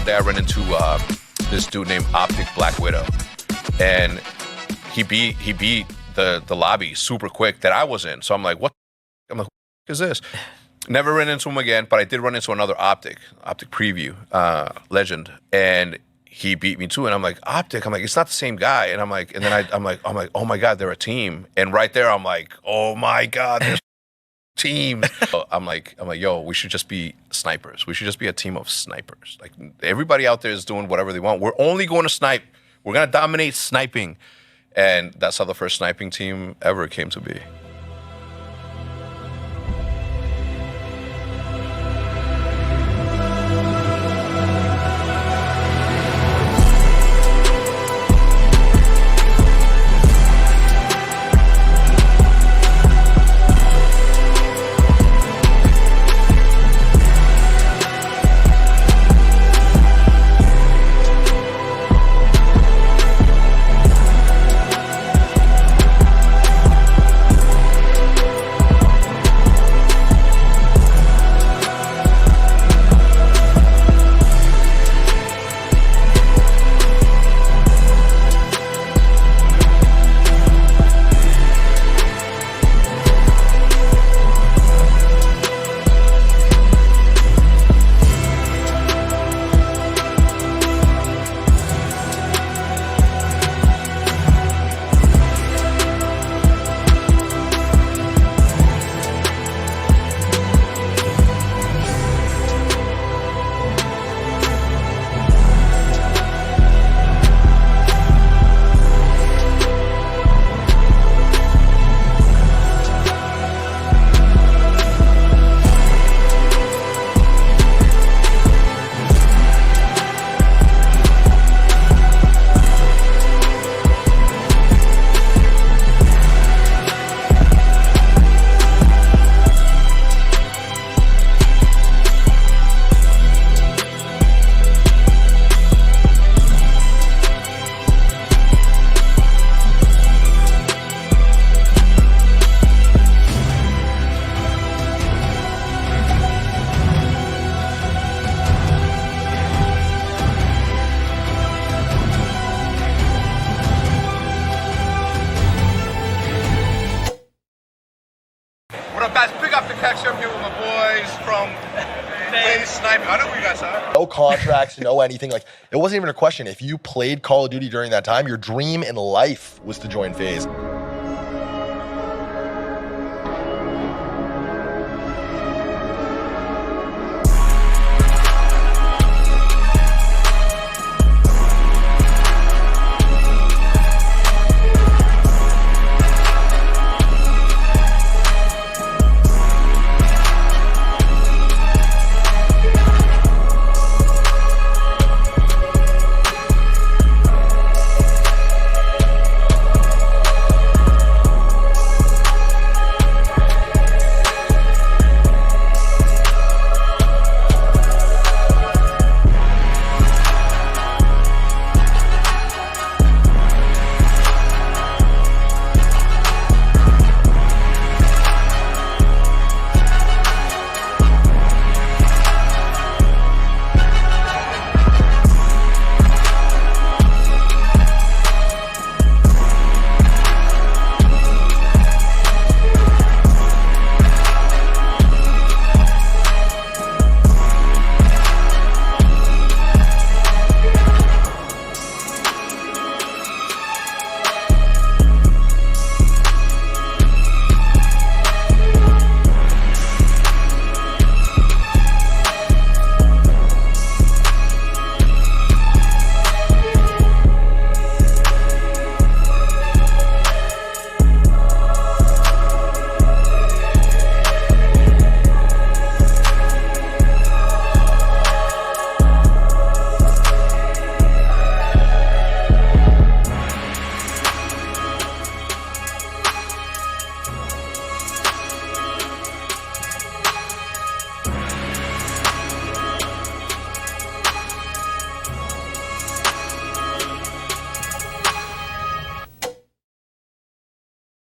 day I ran into this dude named OpTic Black Widow, and he beat the lobby super quick that I was in. So I'm like, what? I'm like, what is this? Never ran into him again, but I did run into another OpTic Preview legend, and he beat me too. And I'm like, OpTic. I'm like, it's not the same guy. And I'm like, and then I'm like, oh my God, they're a team. And right there, I'm like, oh my God, they're teams. I'm like, yo, we should just be snipers. We should just be a team of snipers. Like everybody out there is doing whatever they want. We're only going to snipe. We're gonna dominate sniping, and that's how the first sniping team ever came to be. Guys, pick up the texture. I'm here with my boys from FaZe Sniping. I know where you guys are. No contracts, no anything. Like, it wasn't even a question. If you played Call of Duty during that time, your dream in life was to join FaZe.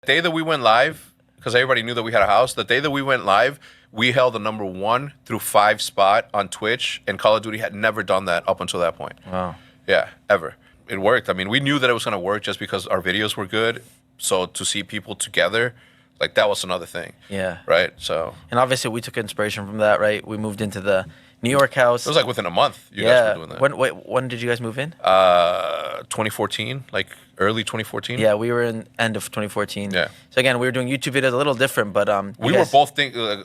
The day that we went live, because everybody knew that we had a house. The day that we went live, we held the number 1 through 5 spot on Twitch, and Call of Duty had never done that up until that point. Wow. Yeah, ever. It worked. I mean, we knew that it was going to work just because our videos were good. So to see people together, like, that was another thing. Yeah. Right? So. And obviously, we took inspiration from that, right? We moved into the New York house. It was like within a month you guys were doing that. When did you guys move in? 2014, like early 2014. Yeah, we were in end of 2014. Yeah. So again, we were doing YouTube videos a little different, but we were both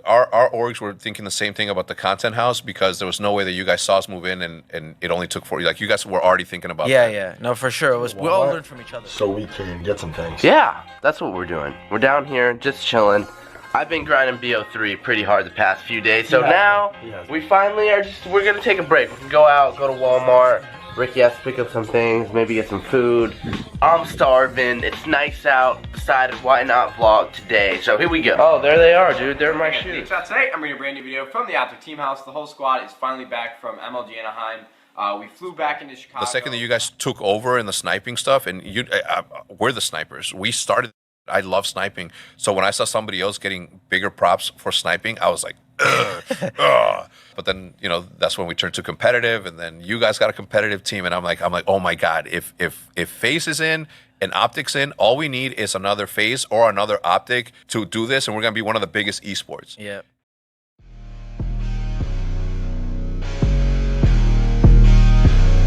our orgs were thinking the same thing about the content house, because there was no way that you guys saw us move in and it only took 40. Like, you guys were already thinking about that. Yeah. No, for sure. It was. We all learned from each other. So we can get some things. Yeah, that's what we're doing. We're down here just chilling. I've been grinding BO3 pretty hard the past few days, so now we finally we're gonna take a break. We can go out, go to Walmart. Ricky has to pick up some things, maybe get some food. I'm starving, it's nice out, decided why not vlog today, so here we go. Oh, there they are, dude, they're in my shoes. Today, I'm bringing a brand new video from the OpTic team house. The whole squad is finally back from MLG Anaheim. We flew back into Chicago. The second that you guys took over in the sniping stuff, and we're the snipers. We started. I love sniping. So when I saw somebody else getting bigger props for sniping, I was like, ugh, ugh. But then, you know, that's when we turned to competitive, and then you guys got a competitive team, and I'm like, oh my God, if FaZe is in and OpTic's in, all we need is another FaZe or another OpTic to do this, and we're gonna be one of the biggest esports. Yeah.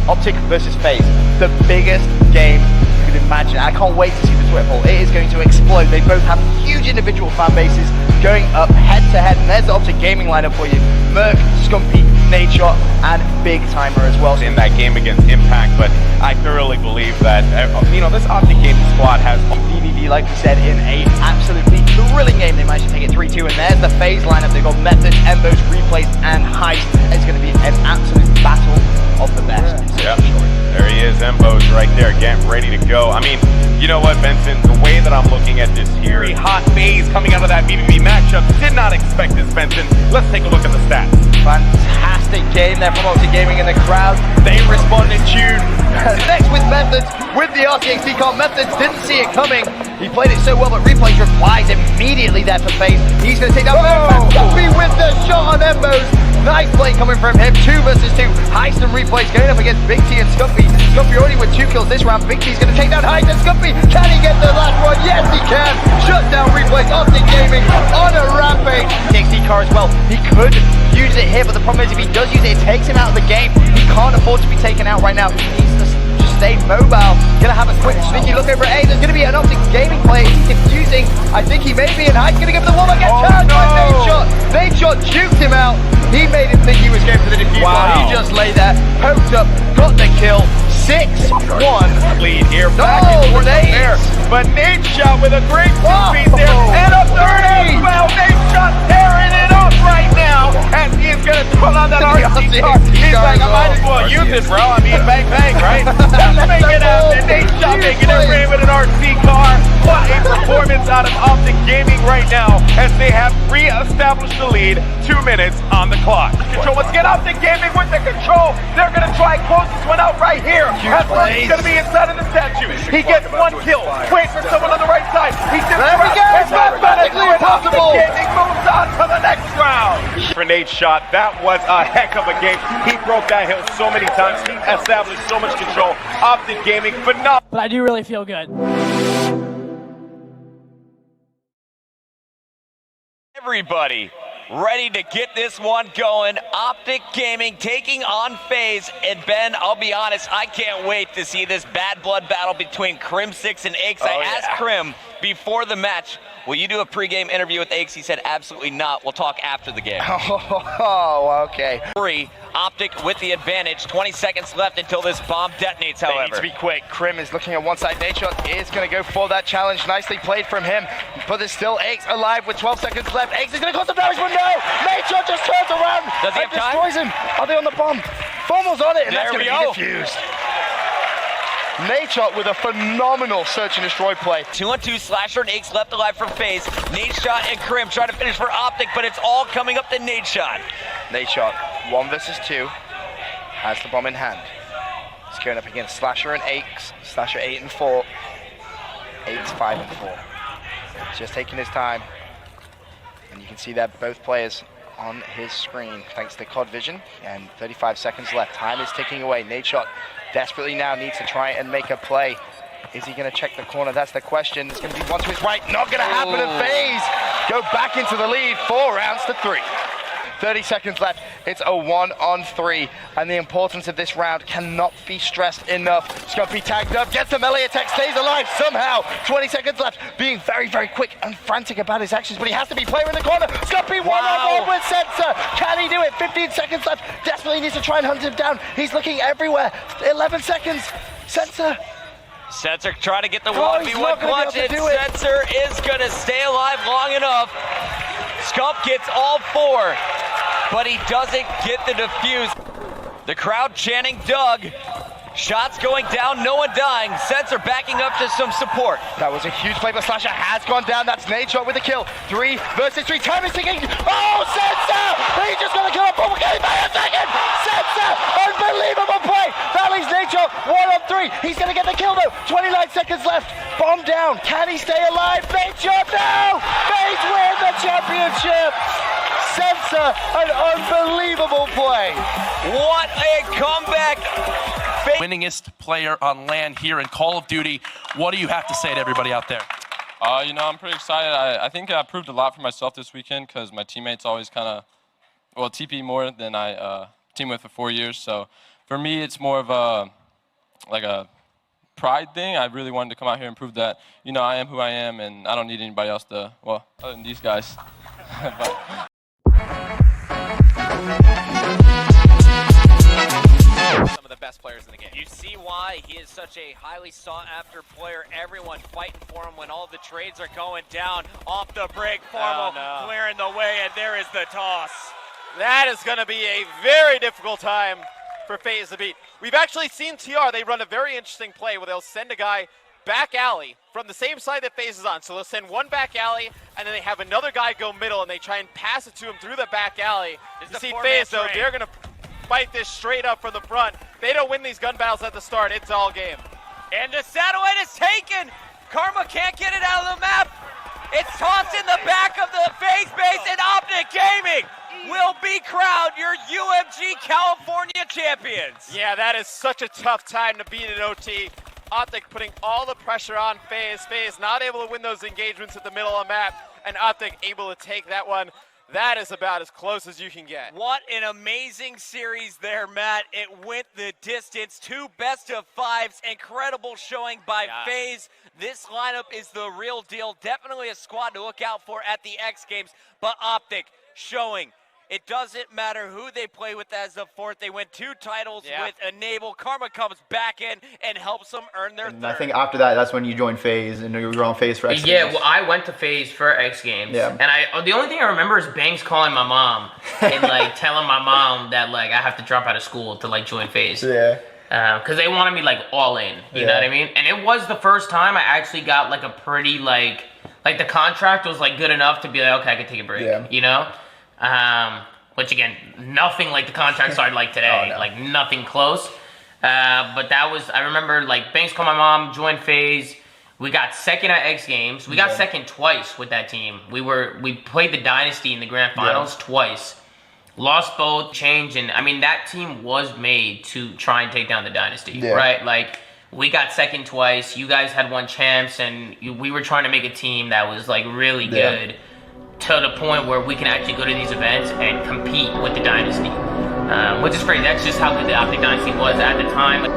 OpTic versus FaZe, the biggest game you could imagine. I can't wait to see the Twitter poll. It is going to explode. They both have huge individual fan bases going up head to head. And there's the OpTic gaming lineup for you. Merc, Scumpy, Nadeshot, and Big Timer as well. In that game against Impact, but I thoroughly believe that, you know, this OpTic gaming squad has DVD, like we said, in a absolutely thrilling game. They managed to take it 3-2, and there's the FaZe lineup. They've got Methods, Embos, Replays, and Heist. It's going to be an absolute battle of the best. Yeah, there he is, Embos right there, getting ready to go. I mean, you know what, Benson, the way that I'm looking at this here, hot FaZe coming out of that BBB matchup, did not expect this, Benson. Let's take a look at the stats. Fantastic game there from OpTic Gaming in the crowd. They responded tune. Next with Methods, with the RTXT card. Methods didn't see it coming. He played it so well, but Replays replies immediately there for FaZe. He's going to take down Scumpy with the shot on Embos. Nice play coming from him. 2 versus 2. Heist and Replays going up against Big T and Scumpy. Scumpy already with 2 kills this round. Big T's going to take down Heist and Scumpy. Can he get the last one? Yes, he can. Shut down Replays. OpTic Gaming on a rampage. TXT car as well. He could use it here, but the problem is if he does use it, it takes him out of the game. He can't afford to be taken out right now. He needs to just stay mobile. Gonna have a quick sneaky look over at A. There's gonna be an OpTic Gaming play. He's confusing. I think he may be in Heist. Gonna give the wall again. Charged by Nadeshot. Nadeshot juked him out. He made him think he was going for the defuse. Wow. He just lay there, poked up, got the kill. 6-1 lead here. Back and forth there. But Nadeshot with a great piece there. And a third as well. Nadeshot tearing it up right now. And he's going to pull on that RC car. He's like, I might as well use it, bro. I mean, bang, bang, right? Let's make it happen. Nadeshot making it rain with an RC car. What a performance out of OpTic Gaming right now as they have re-established the lead. 2 minutes on the clock. Control, let's get OpTic Gaming with the control. They're going to try and close this one out right here. That's going to be inside of the statue. He gets 1 kill. Wait for someone on the right side. He just there we go. It's mathematically impossible. Gaming moves on to the next round. For Nadeshot, that was a heck of a game. He broke that hill so many times. He established so much control. OpTic Gaming, phenomenal. But I do really feel good. Everybody ready to get this one going. OpTic Gaming taking on FaZe. And Ben, I'll be honest, I can't wait to see this bad blood battle between Crim6 and Aches. I asked Crim before the match, will you do a pregame interview with Aches? He said, absolutely not. We'll talk after the game. Oh, okay. OpTic with the advantage. 20 seconds left until this bomb detonates, however. They need to be quick. Crim is looking at one side. Nadeshot is going to go for that challenge. Nicely played from him. But there's still Aches alive with 12 seconds left. Aches is going to cause some damage, but no! Nadeshot just turns around Does he and have time? destroys him. Are they on the bomb? Fumbles on it, and There that's going we to be go. defused. Nadeshot with a phenomenal search and destroy play. 2-on-2, Slasher and Aches left alive from FaZe. Nadeshot and Crim trying to finish for OpTic, but it's all coming up to Nadeshot. Nadeshot, 1 versus 2, has the bomb in hand. He's going up against Slasher and Aches. Slasher 8 and 4. Aches 5 and 4. Just taking his time. And you can see that both players on his screen thanks to COD vision, and 35 seconds left. Time is ticking away. Nadeshot desperately now needs to try and make a play. Is he going to check the corner? That's the question. It's going to be one to his right. Not going to happen. And FaZe go back into the lead, 4 rounds to 3. 30 seconds left. It's a 1-on-3, and the importance of this round cannot be stressed enough. Scumpy tagged up, gets the melee attack, stays alive somehow. 20 seconds left, being very, very quick and frantic about his actions, but he has to be player in the corner. Scumpy one-on-one with Sensor. Can he do it? 15 seconds left. Desperately needs to try and hunt him down. He's looking everywhere. 11 seconds. Sensor trying to get the 1v1 clutch, and Sensor is going to stay alive long enough. Scump gets all 4, but he doesn't get the defuse. The crowd chanting Doug. Shots going down, no one dying. Sensor backing up to some support. That was a huge play, but Slasher has gone down. That's Nadeshot with a kill. 3 versus 3. Time is ticking. Oh, Sensor! He's just going to kill a bubble game by a second. Sensor! Unbelievable play. That leaves Nadeshot 1-on-3. He's going to get the kill, though. 29 seconds left. Bomb down. Can he stay alive? Nadeshot, no! FaZe win the championship. Sensor, an unbelievable play. What a comeback. Winningest player on LAN here in Call of Duty. What do you have to say to everybody out there? You know, I'm pretty excited. I think I proved a lot for myself this weekend because my teammates always kind of, well, TP more than I team with for 4 years. So for me, it's more of a pride thing. I really wanted to come out here and prove that, you know, I am who I am, and I don't need anybody else to, well, other than these guys. Some of the best players in the game. You see why he is such a highly sought-after player. Everyone fighting for him when all the trades are going down. Off the break, Formal clearing the way, and there is the toss. That is going to be a very difficult time for FaZe to beat. We've actually seen TR, they run a very interesting play where they'll send a guy back alley from the same side that FaZe is on. So they'll send one back alley, and then they have another guy go middle, and they try and pass it to him through the back alley. You see FaZe, though, they're going to fight this straight up from the front. They don't win these gun battles at the start. It's all game. And the satellite is taken. Karma can't get it out of the map. It's tossed in the back of the FaZe base, and OpTic Gaming will be crowned your UMG California champions. Yeah, that is such a tough time to beat an OT. OpTic putting all the pressure on FaZe. FaZe not able to win those engagements at the middle of the map, and OpTic able to take that one. That is about as close as you can get. What an amazing series there, Matt. It went the distance. 2 best-of-5s. Incredible showing by FaZe. This lineup is the real deal. Definitely a squad to look out for at the X Games. But OpTic showing it doesn't matter who they play with as the 4th. They win 2 titles with Enable. Karma comes back in and helps them earn their 3rd. I think after that, that's when you joined FaZe and you were on FaZe for X Games. Yeah, well, I went to FaZe for X Games. Yeah. And the only thing I remember is Banks calling my mom and like telling my mom that like I have to drop out of school to like join FaZe. Yeah. Because they wanted me like all in. You know what I mean? And it was the first time I actually got like a pretty like the contract was like good enough to be like, okay, I could take a break. Yeah. You know? Which again, nothing like the contracts are like today, like nothing close. But that was, I remember like Banks called my mom, joined FaZe. We got second at X Games. We got second twice with that team. We played the Dynasty in the grand finals twice. Lost both, changed, and I mean that team was made to try and take down the Dynasty, right? Like we got second twice. You guys had won champs, and we were trying to make a team that was like really good. To the point where we can actually go to these events and compete with the Dynasty, which is great. That's just how good the OpTic Dynasty was at the time.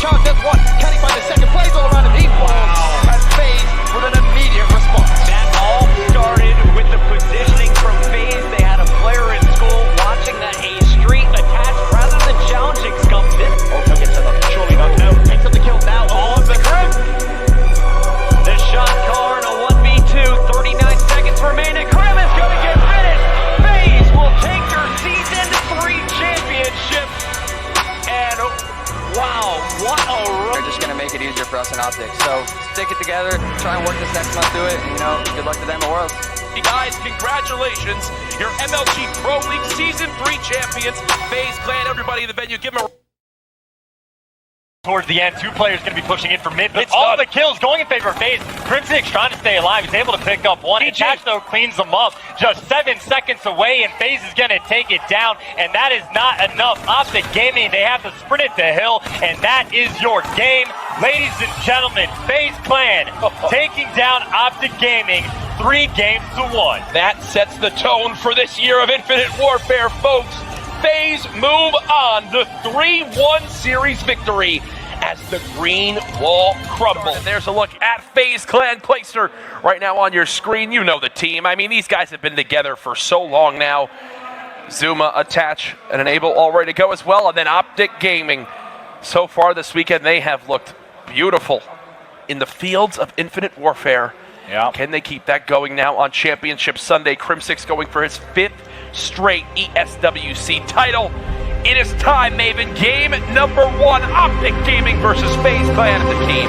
Shot does one. Can he find the second? Plays all around him. He falls. And FaZe with an immediate response. That all started with the positioning from FaZe. They had a player in school watching a street attached rather than challenging scum. Also gets another. Surely not. No. Picks up the kill now. All of the Crim. The shot caller in a 1v2. 39 seconds remaining. Crim is going to get finished. FaZe will take their season 3 championship. And wow, what a run. They're just going to make it easier for us in OpTic. So stick it together, try and work this next month through it, and good luck to them at Worlds. Hey guys, congratulations. Your MLG Pro League Season 3 champions. FaZe Clan, everybody in the venue, give them a... Towards the end, 2 players going to be pushing in for mid, but all the kills going in favor of FaZe. Crimson's trying to stay alive. He's able to pick up 1. Attach, though, cleans them up. Just 7 seconds away, and FaZe is going to take it down, and that is not enough. OpTic Gaming, they have to sprint it to hill, and that is your game. Ladies and gentlemen, FaZe Clan taking down OpTic Gaming 3 games to 1. That sets the tone for this year of Infinite Warfare, folks. FaZe move on to 3-1 series victory as the green wall crumbles. And there's a look at FaZe Clan Clayster right now on your screen. You know the team. I mean, these guys have been together for so long now. Zuma, Attach, and Enable all ready to go as well. And then OpTic Gaming. So far this weekend, they have looked beautiful in the fields of Infinite Warfare. Yeah. Can they keep that going now on Championship Sunday? Crim6 going for his 5th straight ESWC title. It is time, Maven. Game number 1, OpTic Gaming versus FaZe Clan as a team.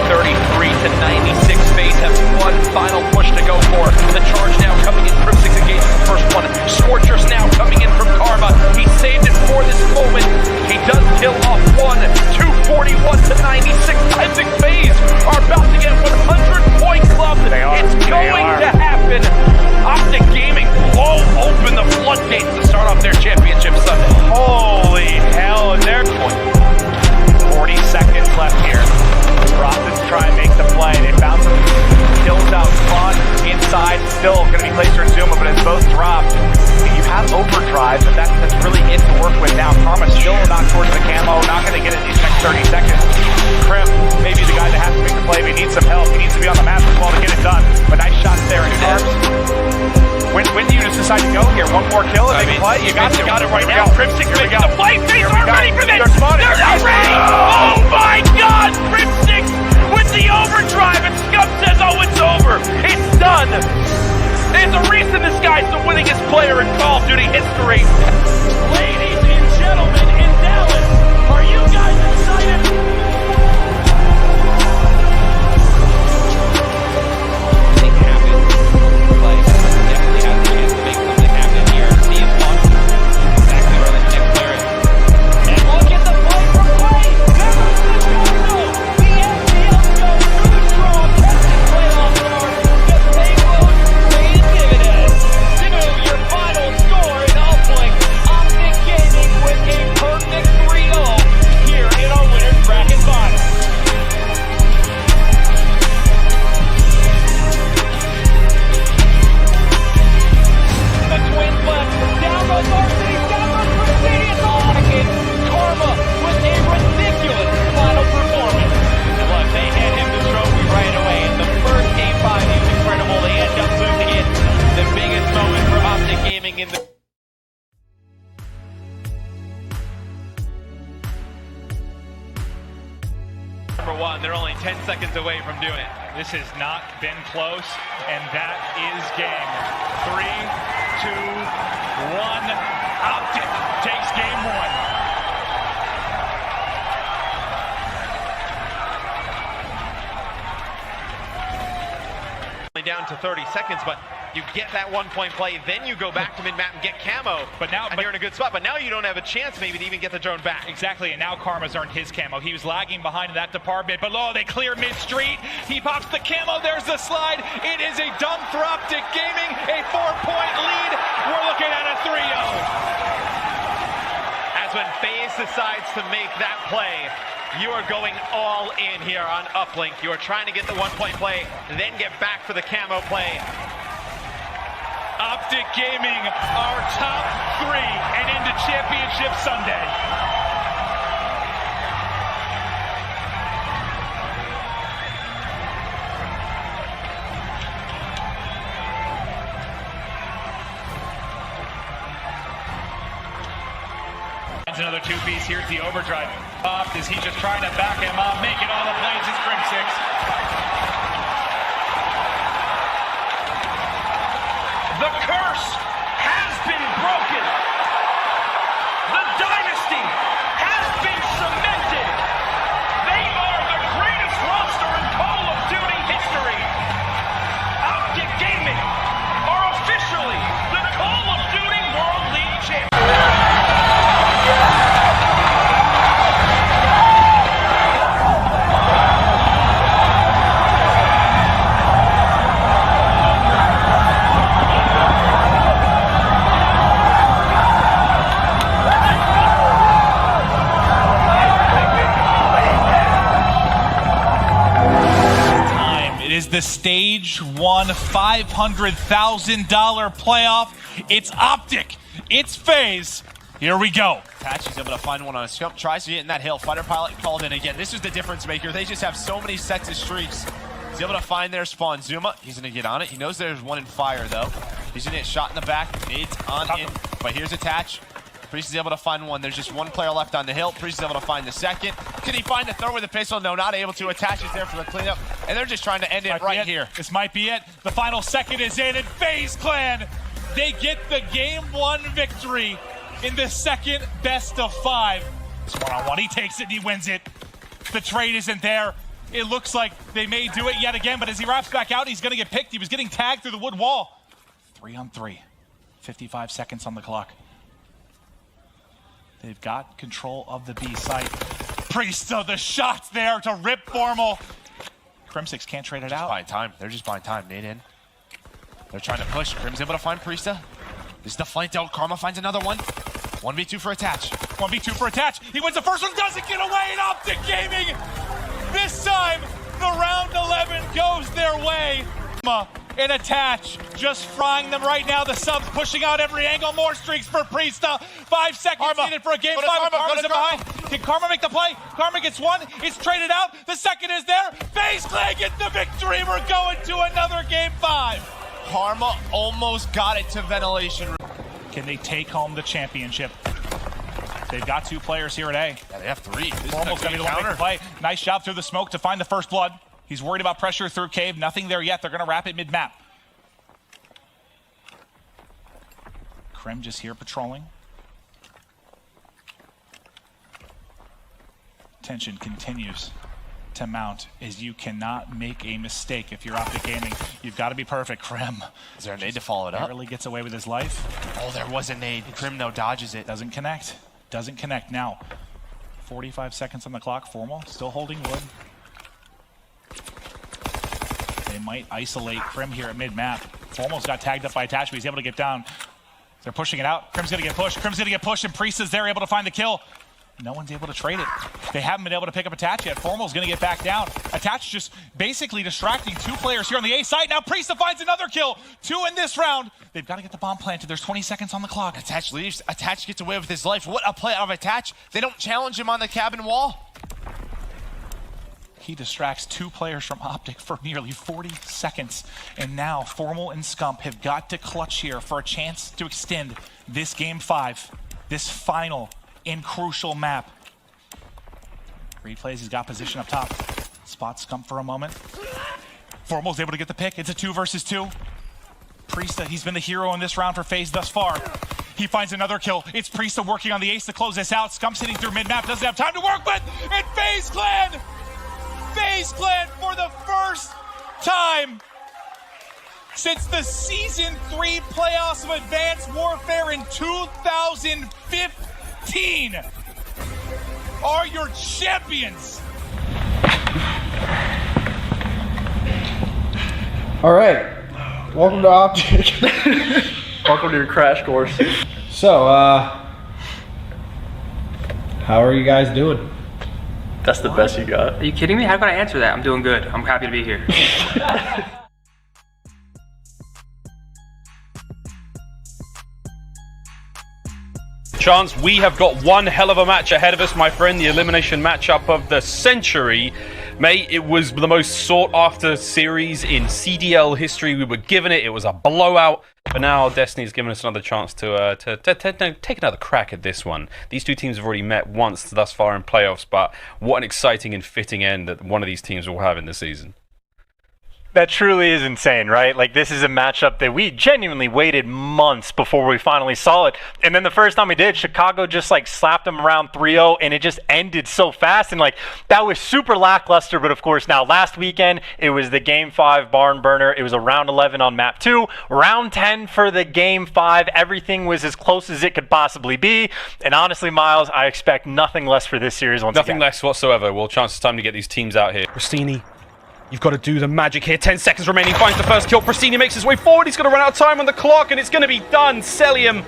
233 to 96. FaZe have one final push to go for. The charge now coming in. Crim6 engages the first one. Scorchers now coming in from Karma. He saved it for this moment. He does kill off one. 241 to 96. I think FaZe are about to get 100 point club. It's going to happen. OpTic Gaming blow open the floodgates to start off their championship Sunday. Holy hell, and they're 40 seconds left here. Rockets try and make the play. They found some kills out front, inside, still going to be Clayster and Zuma, but it's both dropped. You have overdrive, but that's really it to work with now. Karma still not towards the camo, not going to get it these next 30 seconds. Crim, maybe the guy that has to make the play, but he needs some help. He needs to be on the map as well to get it done. But nice shots there in arms. When do you just decide to go here? One more kill and make a play? You got it right now. Crim6 making the play. FaZe aren't ready for this. They're not ready. Oh my God! Crim6 with the overdrive, and Scum says, "Oh, it's over. It's done." There's a reason this guy's the winningest player in Call of Duty history. Ladies and gentlemen, in Dallas, are you guys excited? Number 1, they're only 10 seconds away from doing it. This has not been close, and that is game. 3, 2, 1. OpTic takes game 1. Down to 30 seconds, but you get that 1-point play, then you go back to mid-map and get camo, and you're in a good spot. But now you don't have a chance maybe to even get the drone back. Exactly, and now Karma's earned his camo. He was lagging behind in that department. Below, they clear mid-street. He pops the camo. There's the slide. It is a done for OpTic Gaming. A 4-point lead. We're looking at a 3-0. As when FaZe decides to make that play, you are going all in here on Uplink. You are trying to get the 1-point play, then get back for the camo play. OpTic Gaming are top 3 and into Championship Sunday. another two-piece. Here's the overdrive. Opt, is he just trying to back him up, making all the plays? It's Crim6. The curse has been broken. The dynasty has been cemented. They are the greatest roster in Call of Duty history. OpTic Gaming are officially the Call of Duty World League champions. The stage 1 $500,000 playoff. It's OpTic. It's FaZe. Here we go. Patch is able to find one on a scump. Tries to get in that hill. Fighter pilot called in again. This is the difference maker. They just have so many sets of streaks. He's able to find their spawn. Zuma, he's going to get on it. He knows there's one in fire, though. He's going to get shot in the back. Nades on in. But here's Attach. Priest is able to find one. There's just one player left on the hill. Priest is able to find the second. Can he find the throw with the pistol? No, not able to. Attach is there for the cleanup. And they're just trying to end it right here. This might be it. The final second is in, and FaZe Clan, they get the game 1 victory in the second best of 5. It's one-on-one. He takes it and he wins it. The trade isn't there. It looks like they may do it yet again, but as he wraps back out, he's going to get picked. He was getting tagged through the wood wall. 3-on-3. 55 seconds on the clock. They've got control of the B site. Priesta, the shots there to rip Formal. Crim6 can't trade it out. Buying time. They're just buying time. Nade in. They're trying to push. Crim's able to find Priesta. This is the flank out. Karma finds another one. 1v2 for Attach. 1v2 for Attach. He wins the first one, doesn't get away, and OpTic Gaming. This time, the round 11 goes their way. And Attach just frying them right now. The subs pushing out every angle. More streaks for Priesta. 5 seconds needed for a game 5. Karma's in behind. Can Karma make the play? Karma gets one. It's traded out. The second is there. FaZe Clan gets the victory. We're going to another game 5. Karma almost got it to ventilation. Can they take home the championship? They've got 2 players here at A. Yeah, they have 3. Almost going to be the one to make the play. Nice job through the smoke to find the first blood. He's worried about pressure through cave. Nothing there yet. They're going to wrap it mid-map. Crim just here patrolling. Tension continues to mount as you cannot make a mistake. If you're OpTic Gaming, you've got to be perfect. Crim. Is there a nade to follow it up? Barely gets away with his life. Oh, there was a nade. Crim, though, dodges it. Doesn't connect. Doesn't connect. Now, 45 seconds on the clock. Formal still holding wood. They might isolate Crim here at mid-map. Formal's got tagged up by Attach, but he's able to get down. They're pushing it out. Crim's going to get pushed. Crim's going to get pushed, and Priest is there, able to find the kill. No one's able to trade it. They haven't been able to pick up Attach yet. Formal's going to get back down. Attach just basically distracting 2 players here on the A site. Now Priest finds another kill. 2 in this round. They've got to get the bomb planted. There's 20 seconds on the clock. Attach leaves. Attach gets away with his life. What a play out of Attach. They don't challenge him on the cabin wall. He distracts 2 players from OpTic for nearly 40 seconds. And now Formal and Scump have got to clutch here for a chance to extend this game 5, this final and crucial map. Replays, he's got position up top. Spots Scump for a moment. Formal's able to get the pick. It's a 2 versus 2. Priesta, he's been the hero in this round for FaZe thus far. He finds another kill. It's Priesta working on the ace to close this out. Scump's hitting through mid-map, doesn't have time to work, but it's FaZe Clan! FaZe Clan for the first time since the Season 3 playoffs of Advanced Warfare in 2015 are your champions. All right, welcome to OpTic. Welcome to your crash course. So, how are you guys doing? That's the best you got. Are you kidding me? How can I answer that? I'm doing good. I'm happy to be here. Chance, we have got one hell of a match ahead of us, my friend. The elimination matchup of the century. Mate, it was the most sought after series in CDL history. We were given it. It was a blowout. But now Destiny's given us another chance to take another crack at this one. These two teams have already met once thus far in playoffs, but what an exciting and fitting end that one of these teams will have in the season. That truly is insane, right? Like, this is a matchup that we genuinely waited months before we finally saw it. And then the first time we did, Chicago just, like, slapped them around 3-0, and it just ended so fast. And, like, that was super lackluster. But, of course, now last weekend, it was the Game 5 barn burner. It was a round 11 on map 2. Round 10 for the Game 5. Everything was as close as it could possibly be. And honestly, Miles, I expect nothing less for this series once again. Nothing less whatsoever. Well, chance it's time to get these teams out here. Pristini. You've got to do the magic here. 10 seconds remaining. Finds the first kill. Pristini makes his way forward. He's going to run out of time on the clock, and it's going to be done. Celium,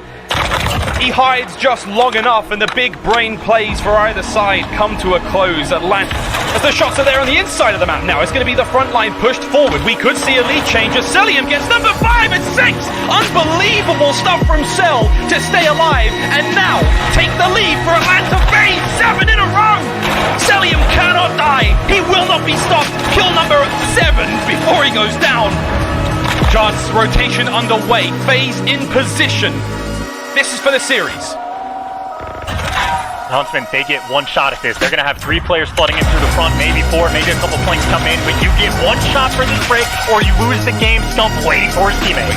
he hides just long enough, and the big brain plays for either side come to a close. As the shots are there on the inside of the map now, it's going to be the front line pushed forward. We could see a lead change as Celium gets number 5 and 6. Unbelievable stuff from Cell to stay alive, and now take the lead for Atlanta FaZe. 7 in a row. Celium cannot die. He will not be stopped. Kill number 7 before he goes down. Just rotation underway. FaZe in position. This is for the series. Huntsman, they get one shot at this. They're going to have 3 players flooding in through the front, maybe 4, maybe a couple flanks come in, but you get one shot for this break, or you lose the game. Scump waiting for his teammate.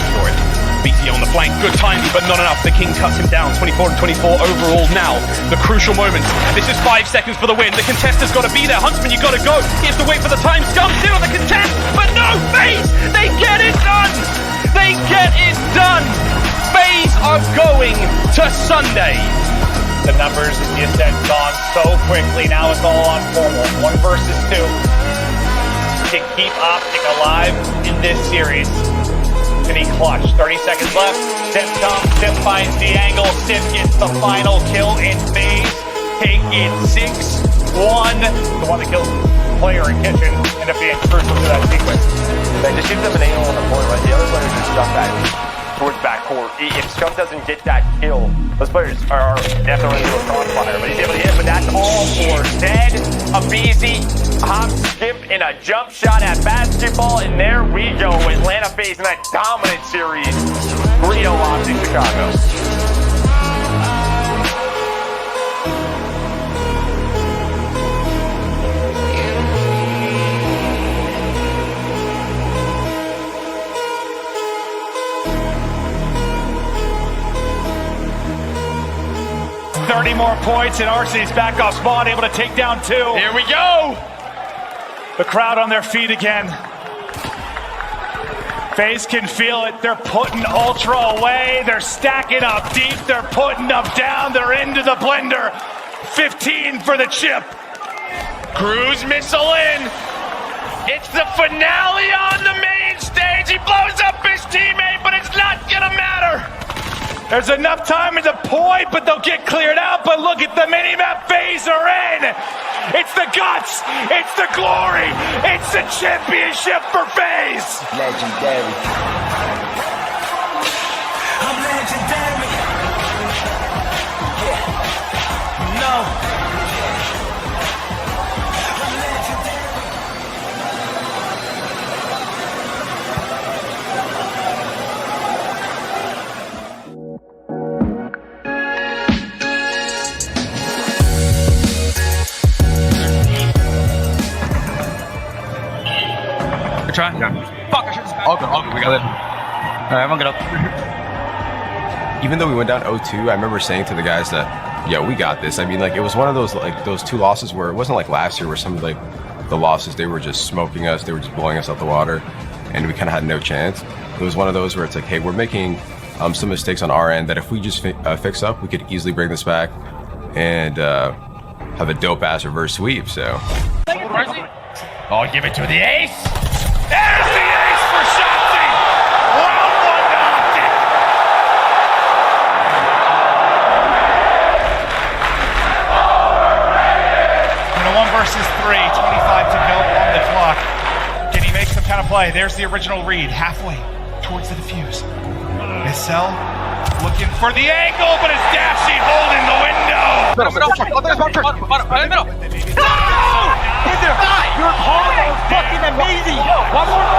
BT on the flank, good timing, but not enough. The King cuts him down, 24 and 24 overall now. The crucial moments. This is 5 seconds for the win. The contest has got to be there. Huntsman, you got to go. He has to wait for the time. Scump still on the contest, but no, FaZe, they get it done. They get it done. FaZe are going to Sunday. The numbers, as you said, gone so quickly. Now it's all on formal. 1 versus 2 to keep OpTic alive in this series. And he clutch. 30 seconds left. Sip comes. Sip finds the angle. Sip gets the final kill in FaZe. Take it 6-1. The one that kills player in kitchen end up being crucial to that sequence. They just give them an angle on the point, right? The other players are stuck back towards backcourt. If Scump doesn't get that kill, those players are definitely into a crossfire, but he's able to hit. But that's all for Zed. A easy hop, skip, and a jump shot at basketball, and there we go. Atlanta FaZe in that dominant series. 3-0 OpTic Chicago. 30 more points, and RC's back off spawn, able to take down 2. Here we go. The crowd on their feet again. FaZe can feel it. They're putting Ultra away. They're stacking up deep. They're putting up down. They're into the blender. 15 for the chip. Cruise missile in. It's the finale on the main stage. He blows up his teammate, but it's not gonna matter. There's enough time in the point, but they'll get cleared out. But look at the minimap FaZe are in. It's the guts. It's the glory. It's the championship for FaZe. Legendary. I'm legendary. Yeah. No. Try? Yeah. Fuck, I should have. All good, we got it. Alright, everyone get up. Even though we went down 0-2, I remember saying to the guys that, yo, we got this. I mean, like, it was one of those, like, those 2 losses where it wasn't like last year where some of, like, the losses, they were just smoking us, they were just blowing us out the water, and we kind of had no chance. It was one of those where it's like, hey, we're making some mistakes on our end that if we just fix up, we could easily bring this back and have a dope-ass reverse sweep, so. Oh, give it to the ace. There's the ace for Shotzi! Round 1 to OpTic! In a 1 versus 3, 25 to go on the clock. Can he make some kind of play? There's the original read, halfway towards the defuse. Cell looking for the angle, but it's Dashy holding the window. Middle. No! Your combo is fucking amazing! One more!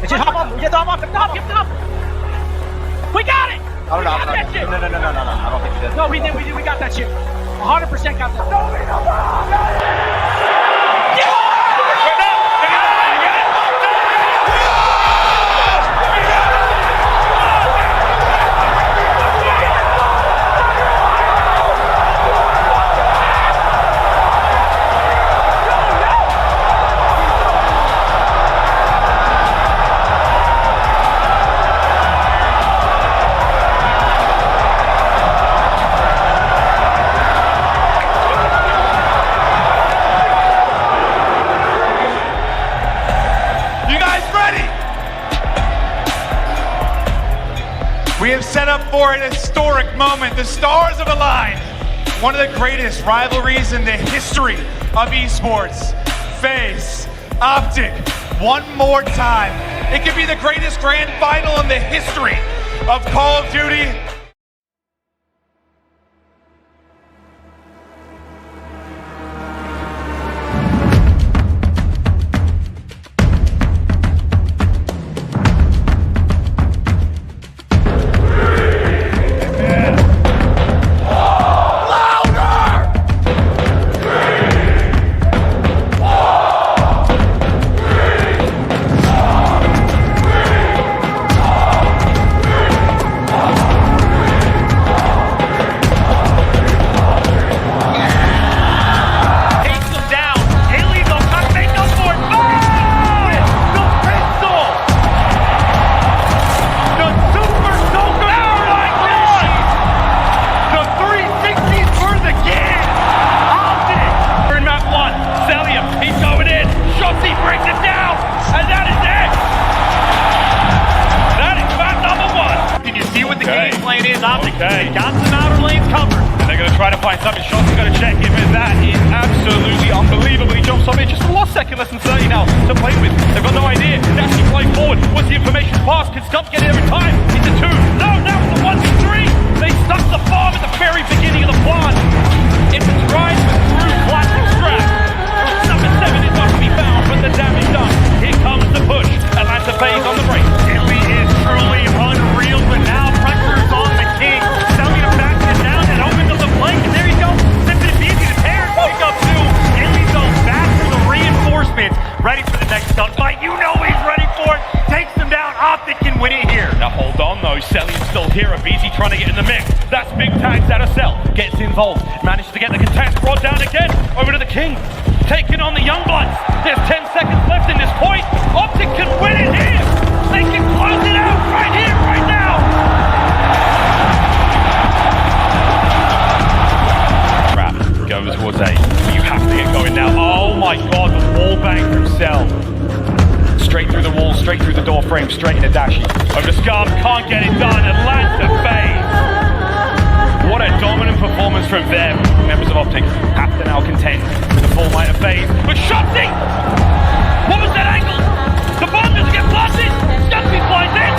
Just hop off. Get off the top. Get top. We got it. Oh, no, got that shit. no. I don't think we did. No, we did. We got that shit. 100% got that. We have set up for an historic moment. The stars have aligned. One of the greatest rivalries in the history of esports. FaZe, OpTic, one more time. It could be the greatest grand final in the history of Call of Duty. Okay. Got some outer lanes covered. And they're going to try to find something. Shots are going to check him, and that is absolutely unbelievable. He jumps on it. Just the last second, less than 30 now to play with. They've got no idea. That's actually playing forward. Once the information pass, can Stump get it every time? It's a 2. No, now it's a 1, 2, 3. They stuck the farm at the very beginning of the plan. It's a drive through plastic strap. Number 7 is not to be found, but the damage done. Here comes the push. Atlanta FaZe on the break. Italy is truly unreal, but now pressure's on the king. Cellium backs it down and opens up the flank, and there you go. Simply easy to tear. Pick up 2. Italy goes back to the reinforcements. Ready for the next gunfight. You know he's ready for it. Takes them down. OpTic can win it here. Now hold on though. Cellium's still here. BZ trying to get in the mix. That's big tags out of Cell. Gets involved. Manages to get the contest brought down again. Over to the king. Taking on the Youngbloods. There's 10 seconds left in this point. OpTic can win it here. They can close it out right here, right now. Crap. Goes towards A. You have to get going now. Oh my god, the wall bang from Cell. Straight through the wall, straight through the door frame, straight into Dashi. Over to Scarf, can't get it done. Atlanta FaZe. What a dominant performance from them. Members of OpTic have to now contend with the full might of FaZe. But Shotzi! What was that angle? The bomb doesn't get planted! Shotzi flies in!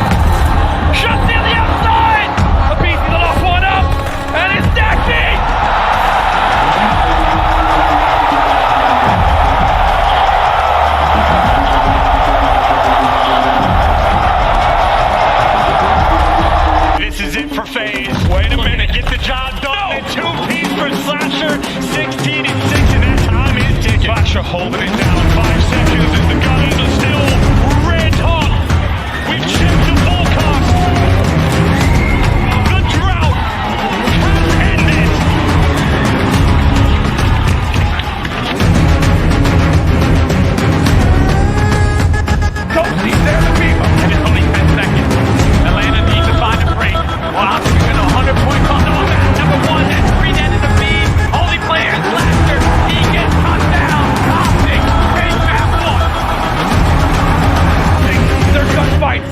Shotzi on the outside! Abisi the last one up! And it's Dashi! This is it for FaZe. Wait a minute, get the job done. No. 2-piece for Slasher. 16 and 6, and that time is ticking. Slasher holding it down. 5 seconds as the guns are still red hot. We've checked the full cost. The drought has ended. Don't see there the people. And it's only 10 seconds. Atlanta needs to find a break. Wow, he's going to 100 points on the moment. Number 1, that's 3 dead in the feed. Only players, Laster. He gets touchdown. OpTic, take that one. Their gunfights.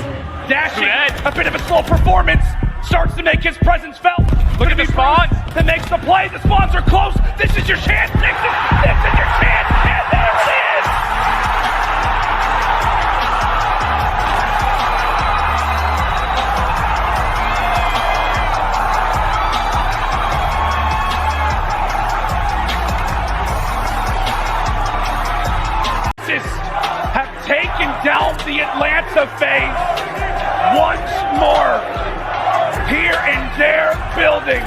Dashing. A bit of a slow performance. Starts to make his presence felt. Look at the spawns. That makes the play. The spawns are close. This is your chance. This is your chance. And there it is. Have taken down the Atlanta FaZe. FaZe once more here in their building.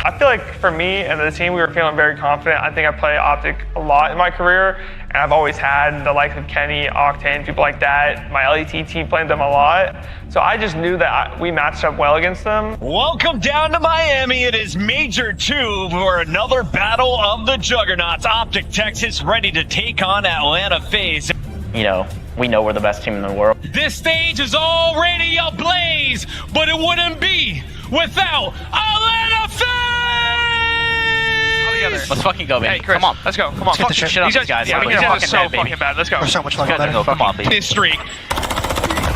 I feel like for me and the team, we were feeling very confident. I think I play OpTic a lot in my career, and I've always had the likes of Kenny, Octane, people like that. My LET team played them a lot. So I just knew that we matched up well against them. Welcome down to Miami. It is Major 2 for another battle of the Juggernauts. OpTic, Texas, ready to take on Atlanta FaZe. You know, we know we're the best team in the world. This stage is already ablaze, but it wouldn't be without Atlanta FaZe! Let's fucking go, man. Hey, Chris, come on. let's go. Come on. Let's get the shit out of these guys. Yeah, these guys are so fucking bad. Let's go. We're so much fucking better. Come on, baby. This streak.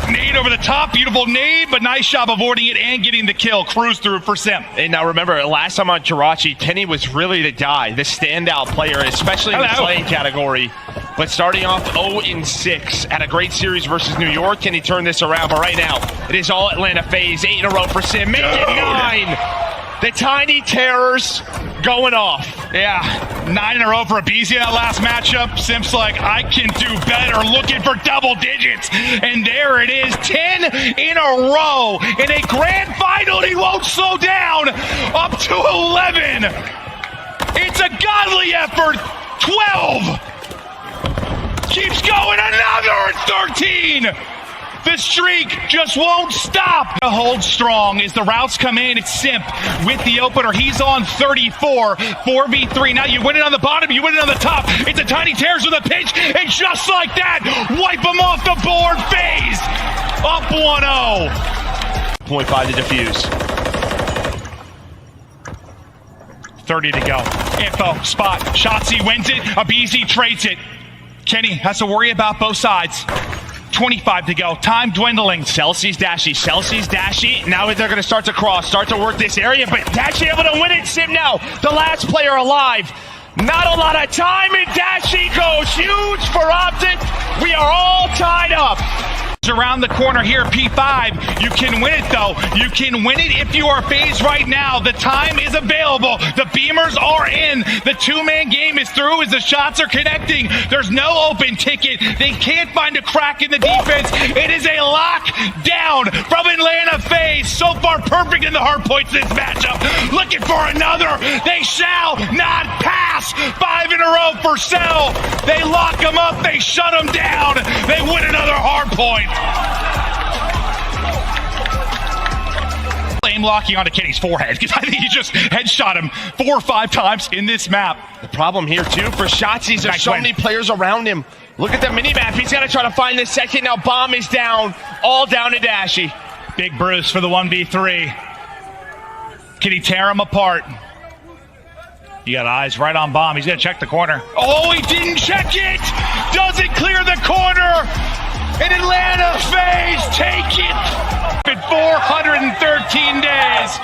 Nade over the top, beautiful nade, but nice job avoiding it and getting the kill. Cruise through for Sim. And now remember, last time on Jirachi, Kenny was really the guy, the standout player, especially in the playing category. But starting off 0-6 at a great series versus New York, can he turn this around? But right now, it is all Atlanta FaZe. 8 in a row for Sim. Make it 9. The Tiny Terrors going off. Yeah, 9 in a row for Abizi that last matchup. Sim's like, I can do better, looking for double digits. And there it is, 10 in a row. In a grand final, he won't slow down. Up to 11. It's a godly effort. 12. Keeps going, another 13. The streak just won't stop. Hold strong as the routes come in. It's Simp with the opener. He's on 34, 4v3. Now you win it on the bottom, you win it on the top. It's a Tiny Terrors with a pinch, and just like that, wipe them off the board. FaZe up 1-0. 0.5 to defuse. 30 to go. Info, spot, Shotzi wins it, Abizi trades it. Kenny has to worry about both sides. 25 to go. Time dwindling. Celsius Dashy. Now they're going to start to cross, start to work this area, but Dashy able to win it. Sim now, the last player alive. Not a lot of time, and Dashy goes huge for OpTic. We are all tied up. Around the corner here, P5. You can win it, though. You can win it if you are FaZe right now. The time is available. The beamers are in. The two-man game is through as the shots are connecting. There's no open ticket. They can't find a crack in the defense. It is a lockdown from Atlanta FaZe. So far, perfect in the hard points this matchup. Looking for another. They shall not pass. 5 in a row for Cell. They lock them up. They shut them down. They win another hard point. Aim locking onto Kenny's forehead because I think he just headshot him 4 or 5 times in this map. The problem here too for Shotzi is there's so many players around him. Look at the mini-map. He's got to try to find the second. Now Bomb is down. All down to Dashy. Big Bruce for the 1v3. Can he tear him apart? You got eyes right on Bomb. He's going to check the corner. Oh, he didn't check it! Doesn't clear the corner! And Atlanta FaZe take it! In 413 days!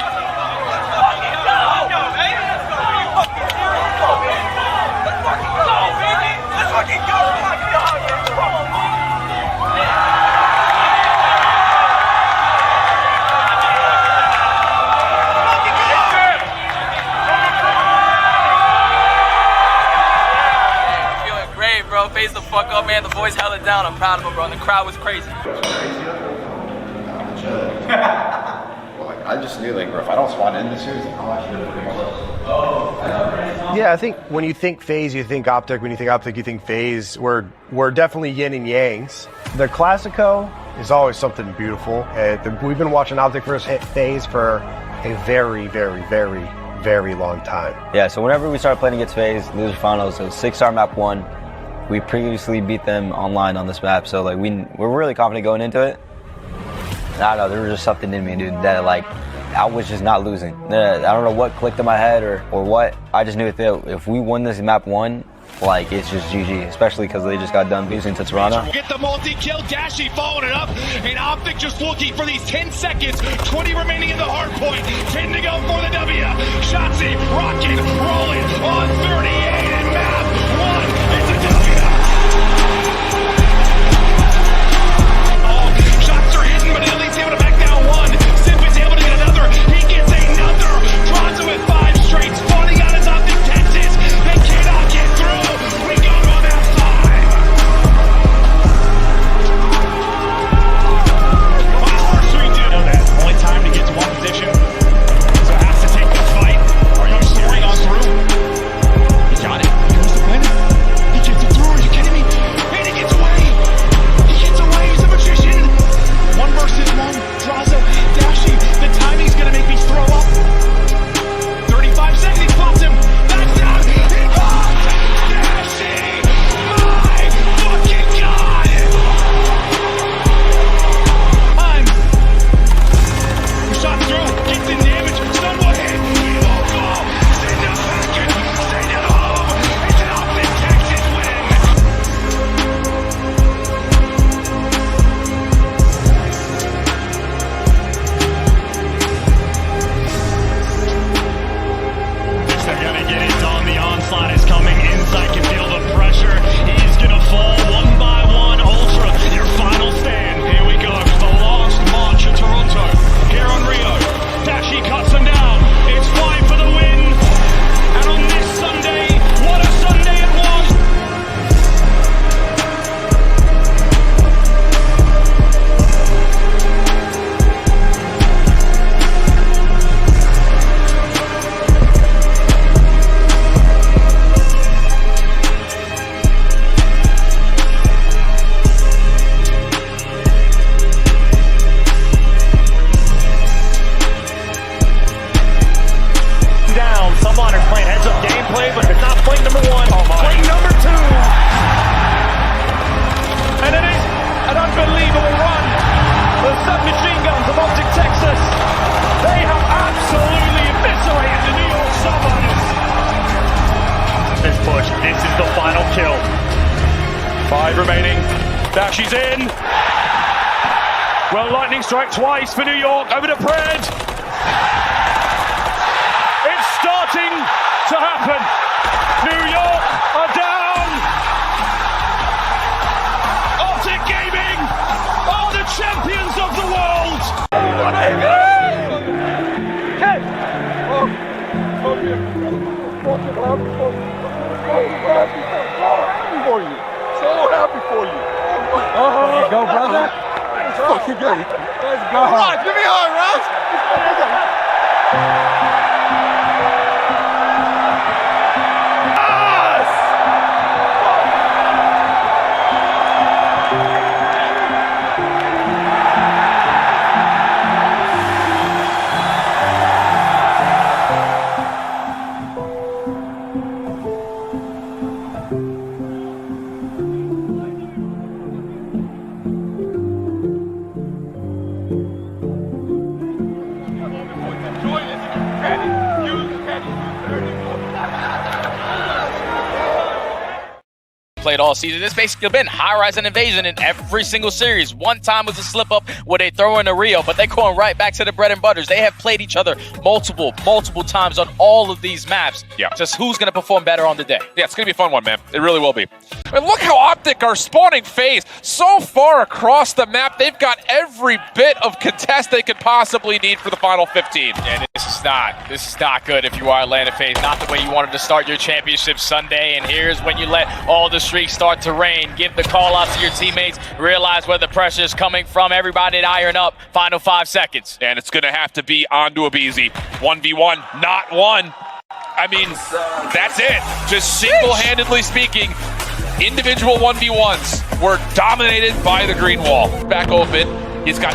Bro, FaZe the fuck up, man. The boys held it down. I'm proud of them, bro. And the crowd was crazy. I just knew, like, bro, if I don't spawn in this series, I'm actually Yeah, I think when you think FaZe, you think OpTic. When you think OpTic, you think FaZe. We're definitely yin and yangs. The Classico is always something beautiful. We've been watching OpTic versus FaZe for a very, very, very, very long time. Yeah, so whenever we started playing against FaZe, loser finals, it was 6-star map 1. We previously beat them online on this map, so like we're really confident going into it. I don't know, there was just something in me, dude, that like I was just not losing. I don't know what clicked in my head or what. I just knew that if we won this map 1, like it's just GG, especially because they just got done losing to Toronto. Get the multi-kill, Dashy following it up, and OpTic just looking for these 10 seconds, 20 remaining in the hard point, 10 to go for the W. Shotzi, rocking, rolling on 38 in map 1. It's a W. Oh, shots are hitting, but at least able to back down point number 1, point number 2. And it is an unbelievable run. The submachine guns of OpTic Texas. They have absolutely eviscerated the New York Submarines. This push, this is the final kill. 5 remaining. Dashes in. Well, lightning strike twice for New York over to Pred. It's starting to happen. New York are down. OpTic Gaming are the champions of the world. Go, brother. Let's fucking go. Let's go. Ross, give me on, Ross. Played all season. It's basically been high-rise and invasion in every single series. One time was a slip-up where they throw in a Rio, but they're going right back to the bread and butters. They have played each other multiple times on all of these maps. Yeah. Just who's going to perform better on the day. Yeah, it's going to be a fun one, man. It really will be. And look how OpTic are spawning FaZe so far across the map. They've got every bit of contest they could possibly need for the final 15. And this is not good if you are Atlanta FaZe. Not the way you wanted to start your championship Sunday. And here's when you let all the streaks start to rain. Give the call out to your teammates. Realize where the pressure is coming from. Everybody to iron up. Final 5 seconds. And it's going to have to be onto a Beezy. 1v1, not one. I mean, that's it. Just single-handedly speaking, individual 1v1s were dominated by the green wall. Back open. He's got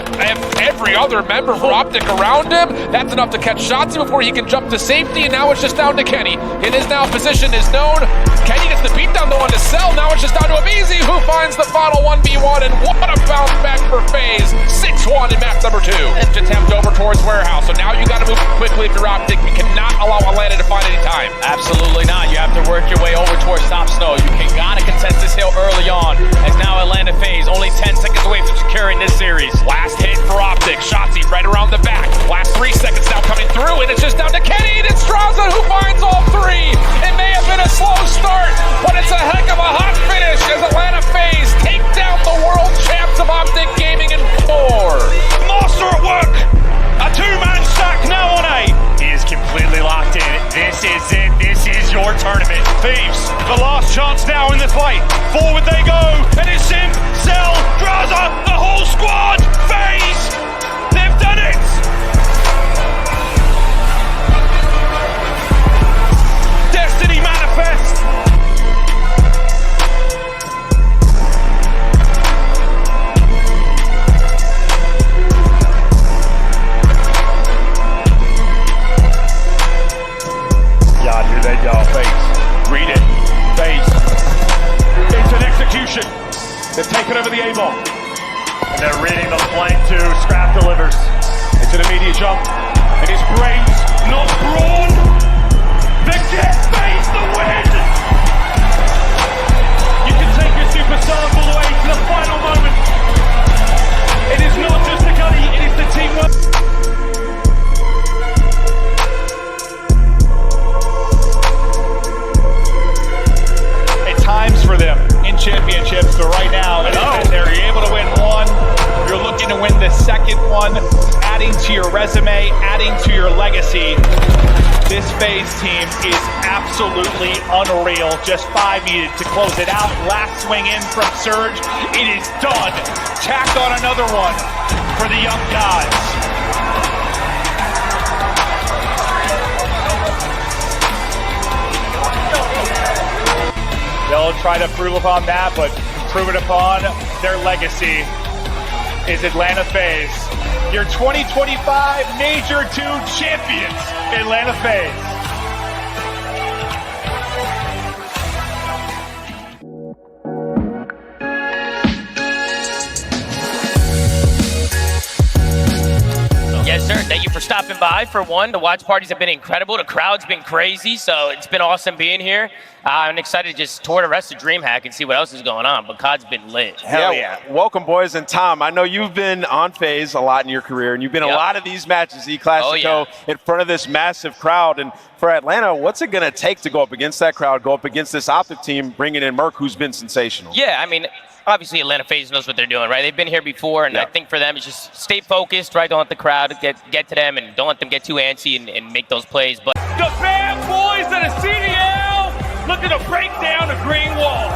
every other member for OpTic around him. That's enough to catch Shotzi before he can jump to safety, and now it's just down to Kenny. It is now position is known. Kenny gets the beatdown though on to Cell. Now it's just down to Abizi, who finds the final 1v1, and what a bounce back for FaZe. 6-1 in map number 2. Attempt over towards Warehouse, so now you got to move quickly if you're OpTic. You cannot allow Atlanta to find any time. Absolutely not. You have to work your way over towards Stop Snow. You gotta contest this hill early on, as now Atlanta FaZe only 10 seconds away from securing this series. Last hit for OpTic. Shotzi right around the back. Last 3 seconds now coming through, and it's just down to Kenny, and it's Straza who finds all 3. It may have been a slow start, but it's a heck of a hot finish as Atlanta FaZe take down the world champs of OpTic Gaming in 4. Master at work. A 2-man stack now on A. He is completely locked in. This is it. This is your tournament. Thieves, the last chance now in the fight. Forward they go. And it's Sim, Cell, Draza, the whole squad. FaZe, they've done it. Destiny manifest. God, here they go. FaZe. Read it. FaZe. It's an execution. They've taken over the A-ball. And they're reading the flank too. Scrap delivers. It's an immediate jump. And his brains not brawn. The get FaZe the win! You can take your superstars all the way to the final moment. It is not just the gunny, it is the teamwork. Times for them in championships, but right now they're able to win 1. You're looking to win the second one, adding to your resume, adding to your legacy. This FaZe team is absolutely unreal. Just 5 needed to close it out. Last swing in from Surge. It is done. Tacked on another one for the young gods. They'll try to prove upon that, but prove it upon their legacy is Atlanta FaZe. Your 2025 Major 2 champions, Atlanta FaZe. Yes, sir. Thank you for stopping by. For one, the watch parties have been incredible. The crowd's been crazy, so it's been awesome being here. I'm excited to just tour the rest of DreamHack and see what else is going on, but COD's been lit. Hell yeah. Welcome, boys. And Tom, I know you've been on FaZe a lot in your career, and you've been in a lot of these matches, E-Classico, in front of this massive crowd. And for Atlanta, what's it going to take to go up against that crowd, go up against this OpTic team, bringing in Merc, who's been sensational? Yeah, I mean, obviously Atlanta FaZe knows what they're doing, right? They've been here before, and I think for them it's just stay focused, right? Don't let the crowd get to them, and don't let them get too antsy and make those plays. But the bad boys of the CDL looking to break down the green wall.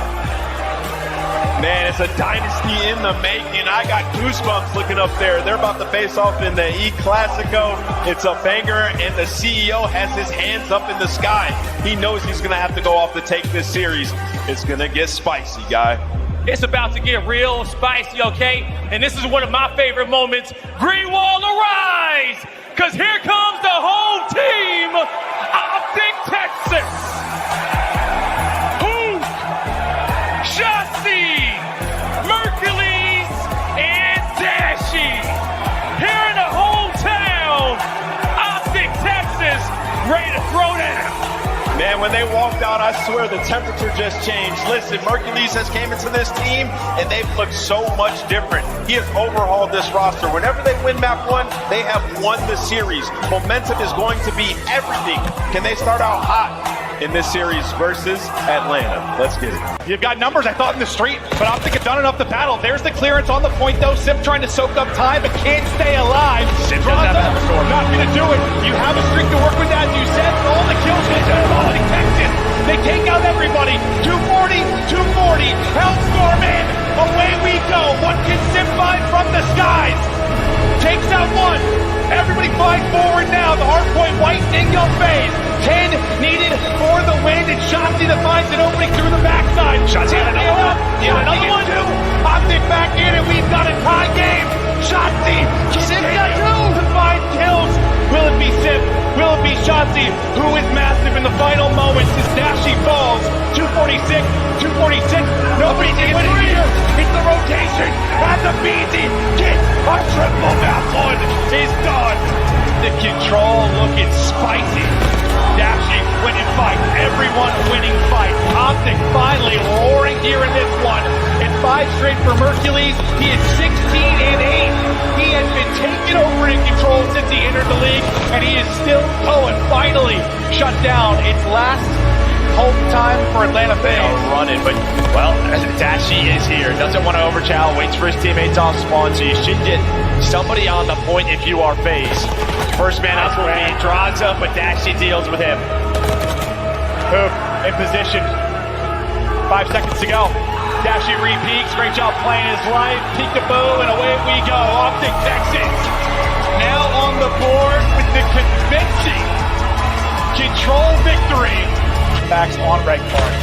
Man, it's a dynasty in the making. I got goosebumps looking up there. They're about to face off in the E-Classico. It's a banger, and the CEO has his hands up in the sky. He knows he's going to have to go off to take this series. It's going to get spicy, guy. It's about to get real spicy, okay? And this is one of my favorite moments. Green wall arise! Because here comes the home team, OpTic Texas. Who? Shotzi, Mercules, and Dashy. Here in the hometown, OpTic Texas, ready to throw down. Man, when they walked out, I swear the temperature just changed. Listen, Mercules has came into this team, and they've looked so much different. He has overhauled this roster. Whenever they win map 1, they have won the series. Momentum is going to be everything. Can they start out hot in this series versus Atlanta? Let's get it. You've got numbers, I thought, in the street, but OpTic have done enough to battle. There's the clearance on the point, though. Sip trying to soak up time, but can't stay alive. Sip doesn't have a sword. Not going to do it. You have a streak to work with, as you said. All the kills get to OpTic Texas. They take out everybody. 240, 240. Hellstorm in. Away we go. What can Sip find from the skies? Takes out one. Everybody flying forward now. The hardpoint white Dingo FaZe. 10 needed for the win, and Shotzi that finds an opening through the backside. Shotzi got another one. Another one. OpTic back in, and we've got a tie game. Shotzi. Sip got two. To find kills. Will it be Sip? Will it be Shotzi, who is massive in the final moments as Dashy falls? 246, 246. Nobody's in it here. It's the rotation. And the BZ gets a triple. Map 1 is done. The control looking spicy. Dashy winning fight. Everyone winning fight. OpTic finally roaring here in this one. It's 5 straight for Mercules. He is 16-8. He has been taken over in control since he entered the league, and he is still going. Finally shut down. It's last home time for Atlanta FaZe. Running, but, well, Dashy is here. Doesn't want to overchow. Waits for his teammates off spawn, so you should get somebody on the point if you are FaZe. First man up will be draws up, but Dashy deals with him. Hoop in position. 5 seconds to go. Dashy re-peaks. Great job playing his life. Peekaboo, and away we go. OpTic Texas now on the board with the convincing control victory. Max on break part.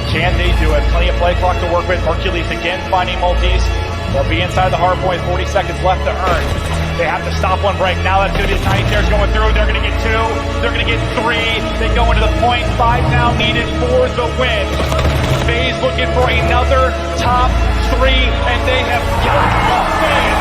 Can they do it? Plenty of play clock to work with. Mercules again finding multis. They'll be inside the hard point. 40 seconds left to earn. They have to stop one break. Now that's going to be the Tiny Tears going through. They're going to get 2. They're going to get 3. They go into the point. 5 now needed for the win. FaZe looking for another top 3, and they have got the win.